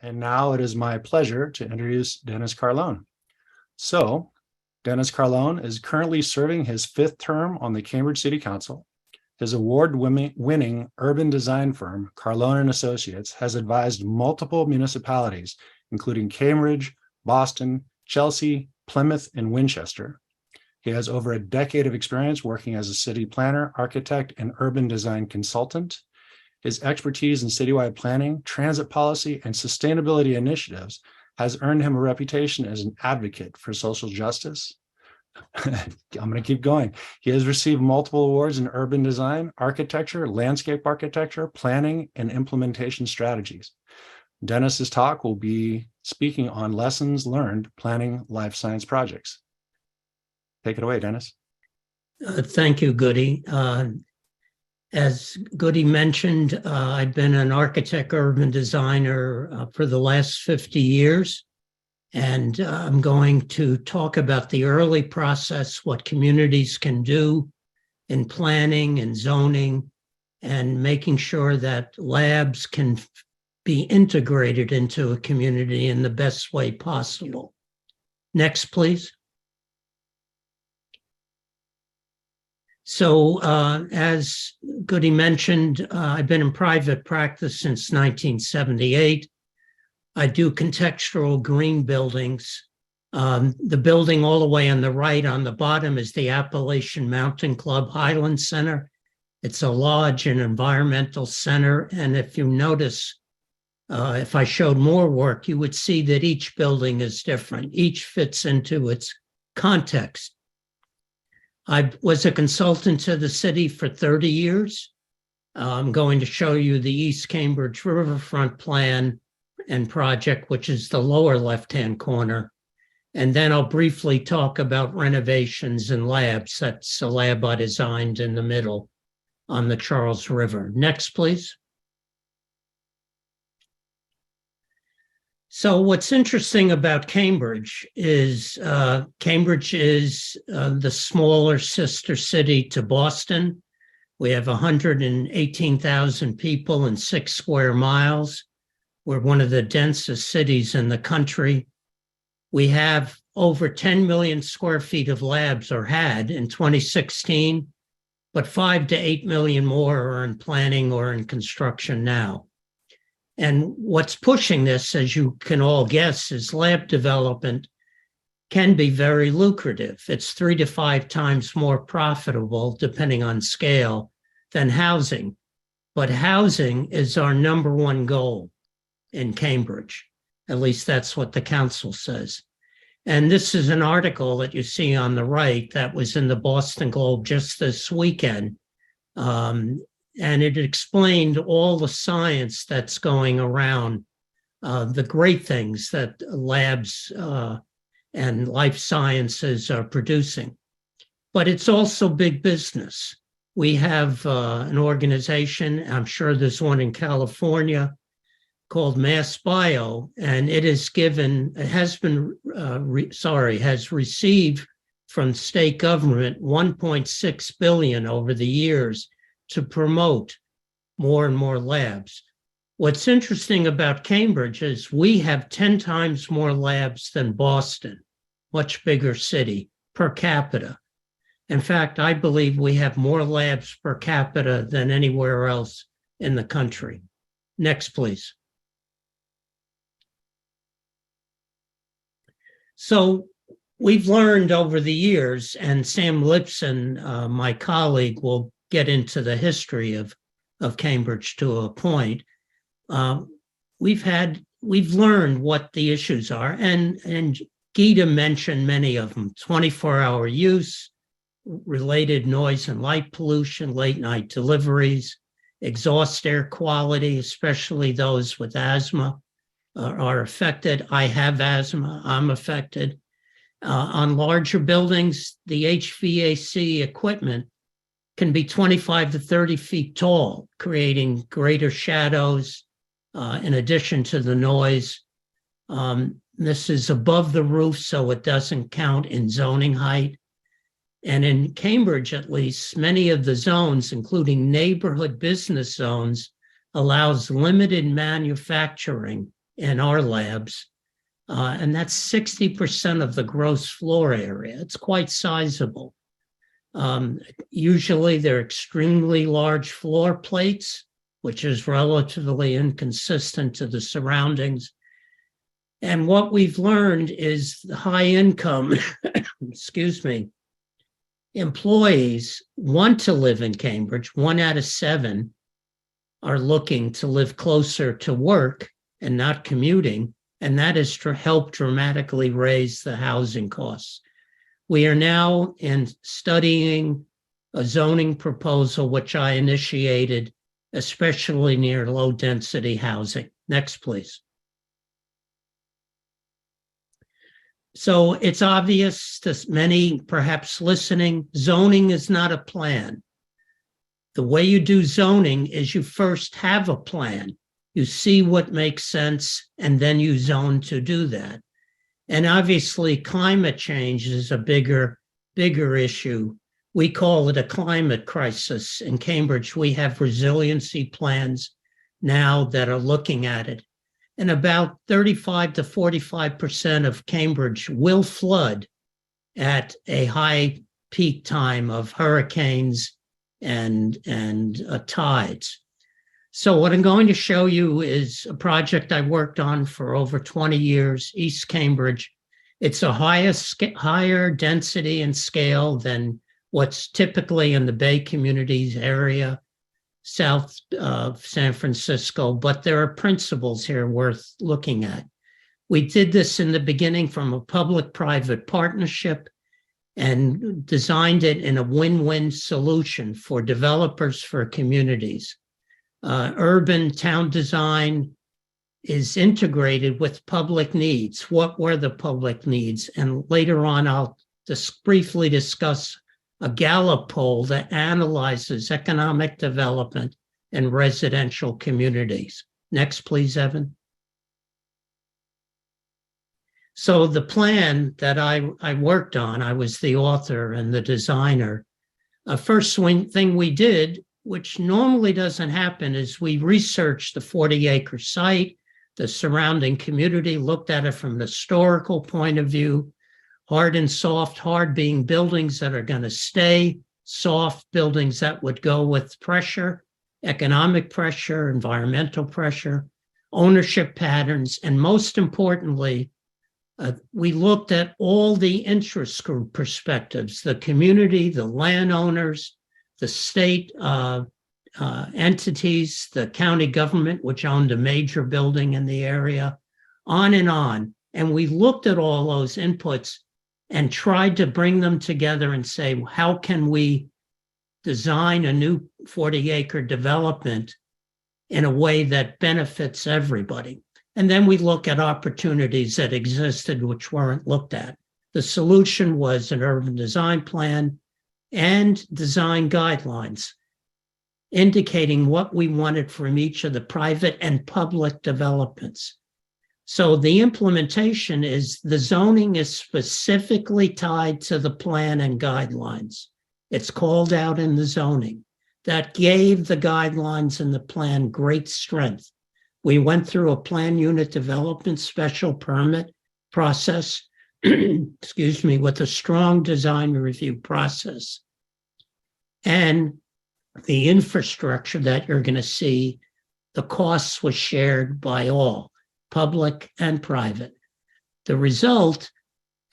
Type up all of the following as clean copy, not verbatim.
And now it is my pleasure to introduce Dennis Carlone. So, Dennis Carlone is currently serving his 5th term on the Cambridge City Council. His award-winning urban design firm, Carlone and Associates, has advised multiple municipalities, including Cambridge, Boston, Chelsea, Plymouth, and Winchester. He has over a decade of experience working as a city planner, architect, and urban design consultant. His expertise in citywide planning, transit policy, and sustainability initiatives has earned him a reputation as an advocate for social justice. I'm going to keep going. He has received multiple awards in urban design, architecture, landscape architecture, planning, and implementation strategies. Dennis's talk will be speaking on lessons learned planning life science projects. Take it away, Dennis. Thank you, Goody. As Goody mentioned, I've been an architect, urban designer for the last 50 years. And I'm going to talk about the early process, what communities can do in planning and zoning, and making sure that labs can be integrated into a community in the best way possible. Next, please. So as Goody mentioned, I've been in private practice since 1978. I do contextual green buildings. The building all the way on the right on the bottom is the Appalachian Mountain Club Highland Center. It's a lodge and environmental center. And if you notice, if I showed more work, you would see that each building is different. Each fits into its context. I was a consultant to the city for 30 years. I'm going to show you the East Cambridge Riverfront Plan and project, which is the lower left-hand corner. And then I'll briefly talk about renovations and labs. That's a lab I designed in the middle on the Charles River. Next, please. So what's interesting about Cambridge is the smaller sister city to Boston. We have 118,000 people in 6 square miles. We're one of the densest cities in the country. We have over 10 million square feet of labs, or had in 2016, but 5 to 8 million more are in planning or in construction now. And what's pushing this, as you can all guess, is lab development can be very lucrative. It's 3 to 5 times more profitable, depending on scale, than housing. But housing is our #1 goal in Cambridge. At least that's what the council says. And this is an article that you see on the right that was in the Boston Globe just this weekend. And it explained all the science that's going around, the great things that labs and life sciences are producing. But it's also big business. We have an organization, I'm sure there's one in California, called Mass Bio, and it has received from state government $1.6 billion over the years to promote more and more labs. What's interesting about Cambridge is we have 10 times more labs than Boston, much bigger city per capita. In fact, I believe we have more labs per capita than anywhere else in the country. Next, please. So we've learned over the years, and Sam Lipson, my colleague, will get into the history of Cambridge to a point. We've learned what the issues are, and Gita mentioned many of them: 24-hour use, related noise and light pollution, late night deliveries, exhaust air quality, especially those with asthma are affected. I have asthma, I'm affected. On larger buildings, the HVAC equipment can be 25 to 30 feet tall, creating greater shadows in addition to the noise. This is above the roof, so it doesn't count in zoning height. And in Cambridge, at least, many of the zones, including neighborhood business zones, allows limited manufacturing in our labs. And that's 60% of the gross floor area. It's quite sizable. Usually they're extremely large floor plates, which is relatively inconsistent to the surroundings. And what we've learned is the high income, excuse me, employees want to live in Cambridge. 1 out of 7 are looking to live closer to work and not commuting. And that has helped dramatically raise the housing costs. We are now studying a zoning proposal, which I initiated, especially near low density housing. Next, please. So it's obvious to many perhaps listening, zoning is not a plan. The way you do zoning is you first have a plan. You see what makes sense, and then you zone to do that. And obviously, climate change is a bigger issue. We call it a climate crisis. In Cambridge, we have resiliency plans now that are looking at it. And about 35 to 45% of Cambridge will flood at a high peak time of hurricanes and tides. So what I'm going to show you is a project I worked on for over 20 years, East Cambridge. It's a higher density and scale than what's typically in the Bay Communities area, south of San Francisco, but there are principles here worth looking at. We did this in the beginning from a public-private partnership and designed it in a win-win solution for developers, for communities. Urban town design is integrated with public needs. What were the public needs? And later on, I'll just briefly discuss a Gallup poll that analyzes economic development in residential communities. Next, please, Evan. So the plan that I worked on, I was the author and the designer. First thing we did, which normally doesn't happen, is we researched the 40-acre site, the surrounding community, looked at it from an historical point of view, hard and soft, hard being buildings that are going to stay, soft buildings that would go with pressure, economic pressure, environmental pressure, ownership patterns, and most importantly, we looked at all the interest group perspectives, the community, the landowners, the state entities, the county government, which owned a major building in the area, on and on. And we looked at all those inputs and tried to bring them together and say, how can we design a new 40-acre development in a way that benefits everybody? And then we look at opportunities that existed which weren't looked at. The solution was an urban design plan and design guidelines indicating what we wanted from each of the private and public developments. So the implementation is the zoning is specifically tied to the plan and guidelines. It's called out in the zoning. That gave the guidelines and the plan great strength. We went through a plan unit development special permit process, excuse me, with a strong design review process. And the infrastructure that you're going to see, the costs was shared by all, public and private. The result,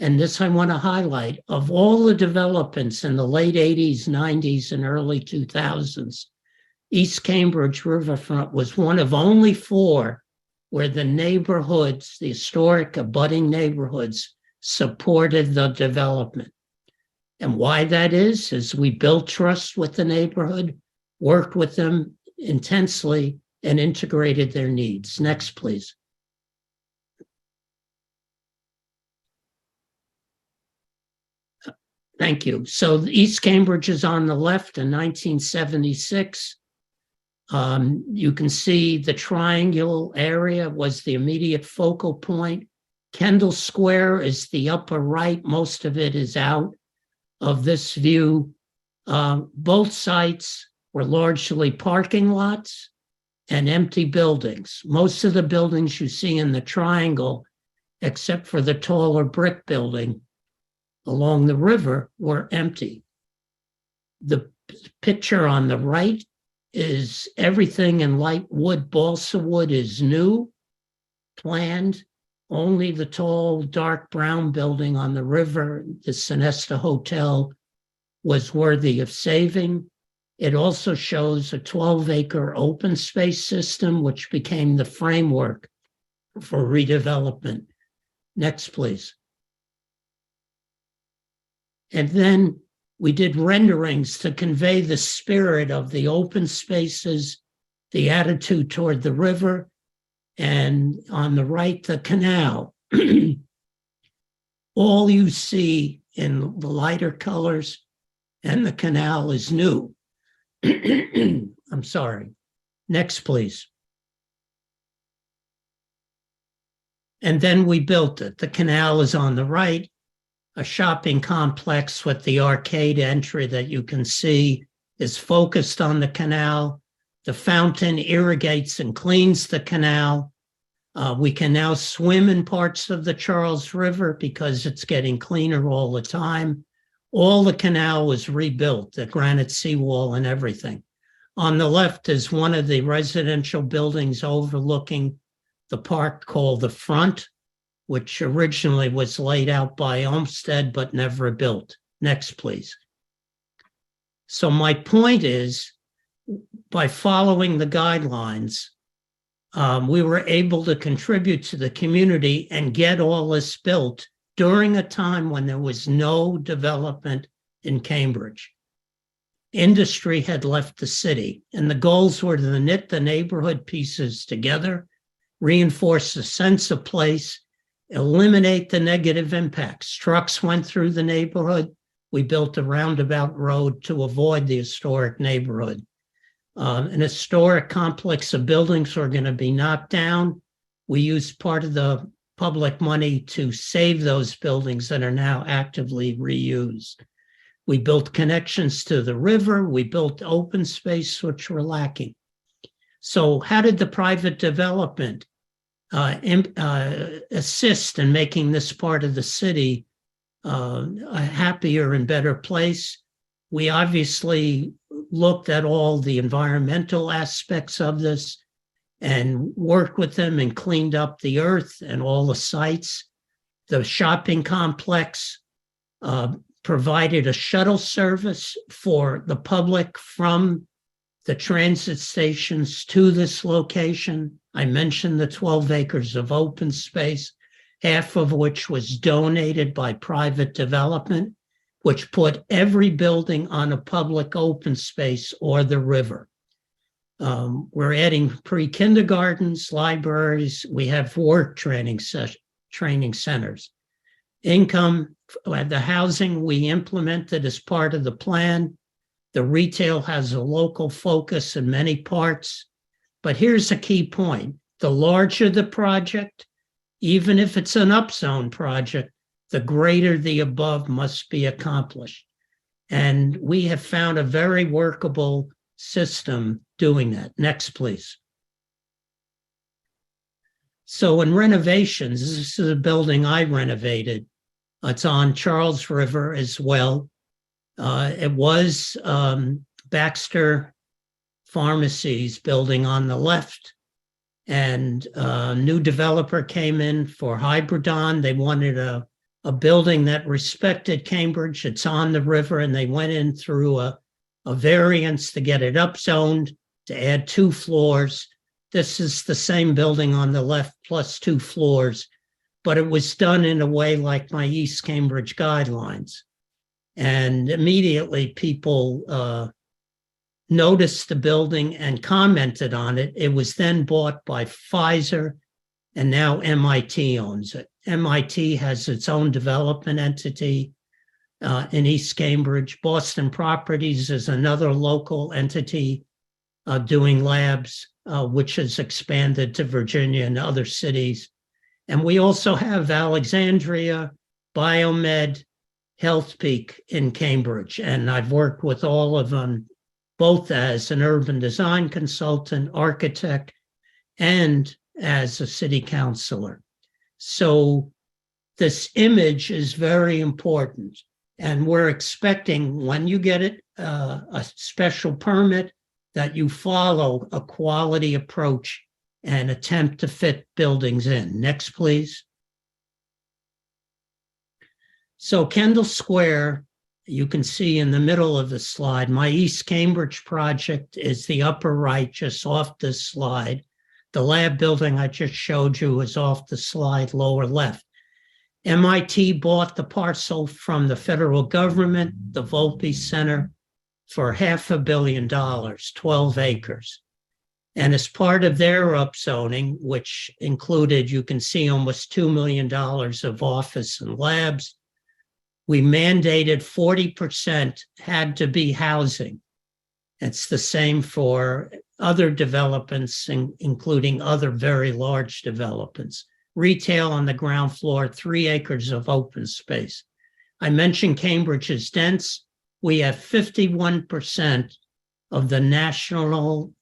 and this I want to highlight, of all the developments in the late 80s, 90s, and early 2000s, East Cambridge Riverfront was one of only 4 where the neighborhoods, the historic abutting neighborhoods, supported the development. And why that is we built trust with the neighborhood, worked with them intensely, and integrated their needs. Next, please. Thank you. So East Cambridge is on the left in 1976. You can see the triangular area was the immediate focal point. Kendall Square is the upper right. Most of it is out of this view. Both sites were largely parking lots. and empty buildings. Most of the buildings you see in the triangle, except for the taller brick building along the river, were empty. The picture on the right is everything in light wood. Balsa wood is new, planned. Only the tall, dark brown building on the river, the Sonesta Hotel, was worthy of saving. It also shows a 12-acre open space system, which became the framework for redevelopment. Next, please. And then we did renderings to convey the spirit of the open spaces, the attitude toward the river, and on the right, the canal. All you see in the lighter colors and the canal is new. I'm sorry. Next, please. And then we built it. The canal is on the right, a shopping complex with the arcade entry that you can see is focused on the canal. The fountain irrigates and cleans the canal. We can now swim in parts of the Charles River because it's getting cleaner all the time. All the canal was rebuilt, the granite seawall and everything. On the left is one of the residential buildings overlooking the park called the Front, which originally was laid out by Olmsted but never built. Next, please. So my point is, by following the guidelines, we were able to contribute to the community and get all this built during a time when there was no development in Cambridge. Industry had left the city, and the goals were to knit the neighborhood pieces together, reinforce the sense of place, eliminate the negative impacts. Trucks went through the neighborhood. We built a roundabout road to avoid the historic neighborhood. An historic complex of buildings were going to be knocked down. We used part of the public money to save those buildings that are now actively reused. We built connections to the river. We built open space, which were lacking. So how did the private development assist in making this part of the city a happier and better place? We obviously looked at all the environmental aspects of this and worked with them and cleaned up the earth and all the sites. The shopping complex provided a shuttle service for the public from the transit stations to this location. I mentioned the 12 acres of open space, half of which was donated by private development, which put every building on a public open space or the river. We're adding pre-kindergartens, libraries. We have work training centers. Income, the housing we implemented as part of the plan. The retail has a local focus in many parts. But here's a key point. The larger the project, even if it's an upzone project, the greater the above must be accomplished. And we have found a very workable system doing that. Next, please. So in renovations, this is a building I renovated. It's on Charles River as well. It was Baxter Pharmacy's building on the left. And a new developer came in for Hybridon. They wanted a building that respected Cambridge. It's on the river, and they went in through a variance to get it upzoned, to add 2 floors. This is the same building on the left plus 2 floors, but it was done in a way like my East Cambridge guidelines. And immediately people noticed the building and commented on it. It was then bought by Pfizer, and now MIT owns it. MIT has its own development entity in East Cambridge. Boston Properties is another local entity doing labs, which has expanded to Virginia and other cities. And we also have Alexandria, Biomed, Health Peak in Cambridge, and I've worked with all of them both as an urban design consultant, architect, and as a city councilor. So this image is very important. And we're expecting when you get it, a special permit, that you follow a quality approach and attempt to fit buildings in. Next, please. So Kendall Square, you can see in the middle of the slide, my East Cambridge project is the upper right, just off this slide. The lab building I just showed you is off the slide, lower left. MIT bought the parcel from the federal government, the Volpe Center, for $500 million, 12 acres. And as part of their upzoning, which included, you can see almost $2 million of office and labs, we mandated 40% had to be housing. It's the same for other developments, including other very large developments. Retail on the ground floor, 3 acres of open space. I mentioned Cambridge is dense. We have 51% of the national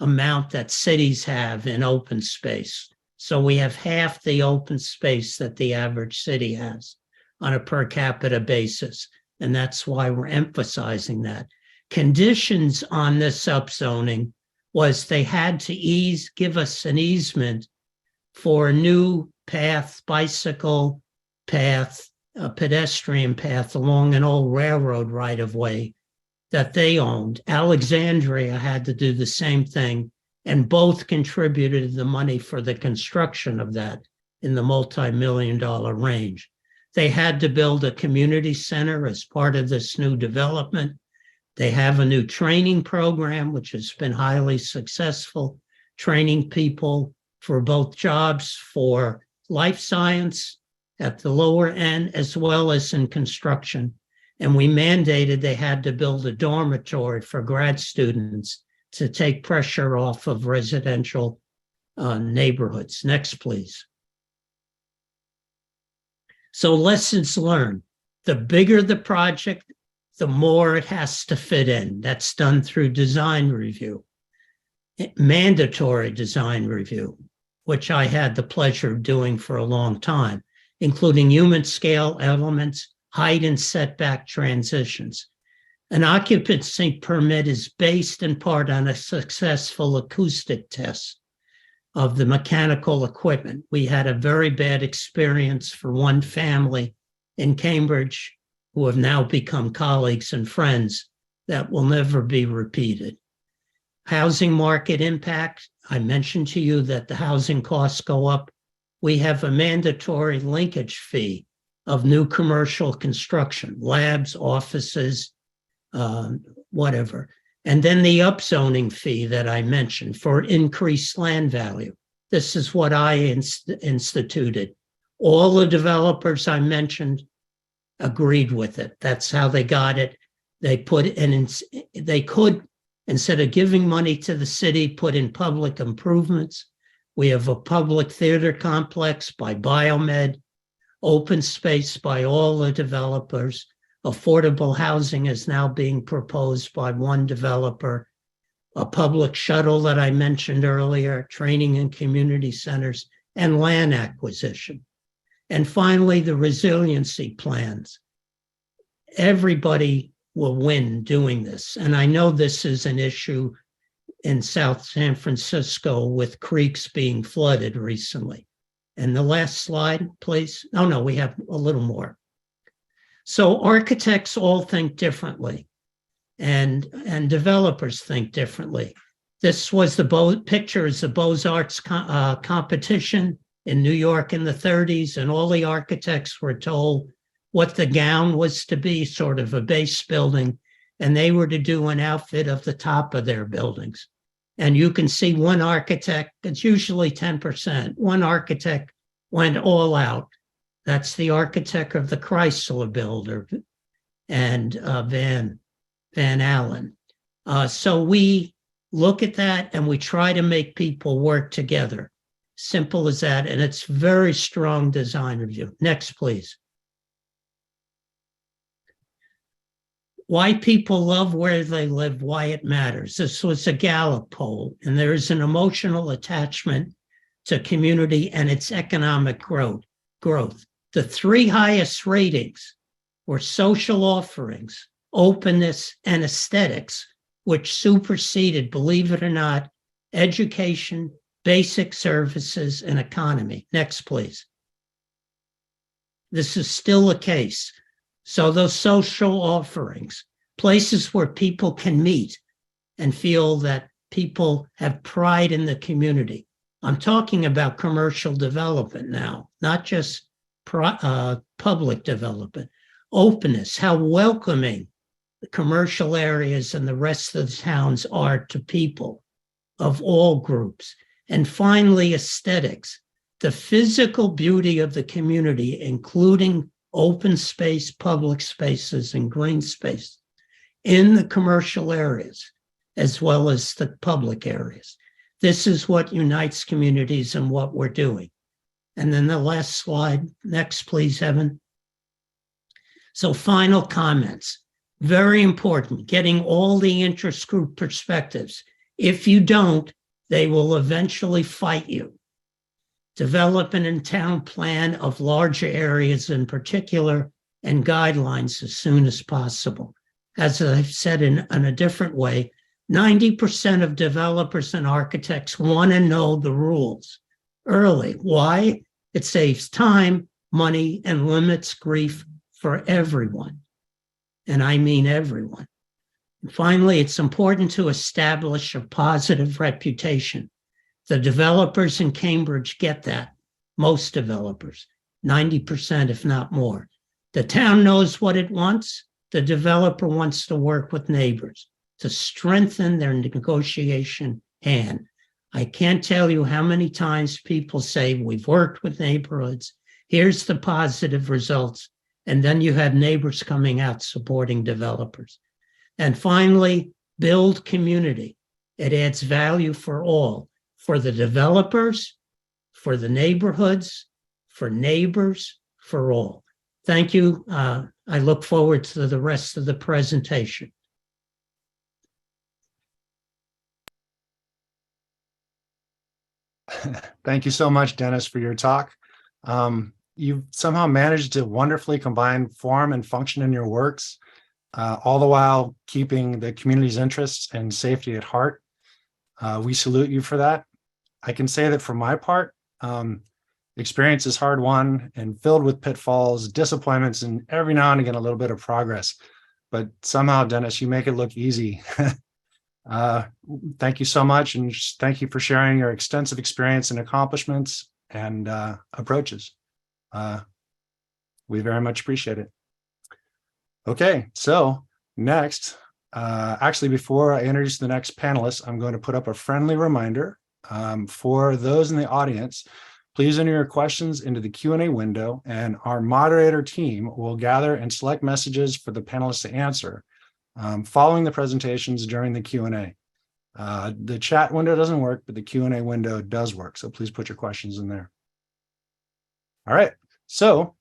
amount that cities have in open space. So we have half the open space that the average city has on a per capita basis. And that's why we're emphasizing that. Conditions on this upzoning was they had to give us an easement for a new path, bicycle path, a pedestrian path along an old railroad right-of-way that they owned. Alexandria had to do the same thing, and both contributed the money for the construction of that in the multi-million-dollar range. They had to build a community center as part of this new development. They have a new training program, which has been highly successful, training people for both jobs for life science at the lower end, as well as in construction. And we mandated they had to build a dormitory for grad students to take pressure off of residential neighborhoods. Next, please. So lessons learned. The bigger the project, the more it has to fit in. That's done through design review. Mandatory design review, which I had the pleasure of doing for a long time, including human scale elements, height and setback transitions. An occupancy permit is based in part on a successful acoustic test of the mechanical equipment. We had a very bad experience for one family in Cambridge who have now become colleagues and friends that will never be repeated. Housing market impact. I mentioned to you that the housing costs go up. We have a mandatory linkage fee of new commercial construction, labs, offices, whatever. And then the upzoning fee that I mentioned for increased land value. This is what I instituted. All the developers I mentioned agreed with it. That's how they got it. They put in, they could, instead of giving money to the city, put in public improvements. We have a public theater complex by Biomed, open space by all the developers. Affordable housing is now being proposed by one developer. A public shuttle that I mentioned earlier, training and community centers, and land acquisition. And finally, the resiliency plans. Everybody will win doing this. And I know this is an issue in South San Francisco with creeks being flooded recently. And the last slide, please. Oh, no, we have a little more. So architects all think differently, and developers think differently. This was the picture is the Beaux-Arts competition in New York in the 30s, and all the architects were told what the gown was to be, sort of a base building, and they were to do an outfit of the top of their buildings. And you can see one architect, it's usually 10%, one architect went all out. That's the architect of the Chrysler builder, and Van Allen. So we look at that and we try to make people work together. Simple as that. And it's very strong design review. Next, please. why people love where they live, why it matters. This was a Gallup poll, and there is an emotional attachment to community and its economic growth. The three highest ratings were social offerings, openness, and aesthetics, which superseded, believe it or not, education, basic services, and economy. Next, please. This is still a case. So those social offerings, places where people can meet and feel that people have pride in the community. I'm talking about commercial development now, not just public development. Openness, how welcoming the commercial areas and the rest of the towns are to people of all groups. And finally, aesthetics, the physical beauty of the community, including open space, public spaces, and green space in the commercial areas, as well as the public areas. This is what unites communities and what we're doing. And then the last slide, next, please, Evan. So final comments, very important, getting all the interest group perspectives. If you don't, they will eventually fight you. Develop an in-town plan of larger areas in particular and guidelines as soon as possible. As I've said in a different way, 90% of developers and architects want to know the rules early. Why? It saves time, money, and limits grief for everyone. And I mean everyone. And finally, it's important to establish a positive reputation. The developers in Cambridge get that, most developers, 90%, if not more. The town knows what it wants. The developer wants to work with neighbors to strengthen their negotiation hand. I can't tell you how many times people say, we've worked with neighborhoods, here's the positive results, and then you have neighbors coming out supporting developers. And finally, build community. It adds value for all. For the developers, for the neighborhoods, for neighbors, for all. Thank you. I look forward to the rest of the presentation. Thank you so much, Dennis, for your talk. You've somehow managed to wonderfully combine form and function in your works, all the while keeping the community's interests and safety at heart. We salute you for that. I can say that for my part, experience is hard won and filled with pitfalls, disappointments, and every now and again, a little bit of progress. But somehow, Dennis, you make it look easy. Thank you so much. And thank you for sharing your extensive experience and accomplishments and approaches. We very much appreciate it. Okay, so next, actually, before I introduce the next panelist, I'm going to put up a friendly reminder for those in the audience. Please enter your questions into the Q&A window, and our moderator team will gather and select messages for the panelists to answer following the presentations during the Q&A. The chat window doesn't work, but the Q&A window does work, so please put your questions in there. All right, so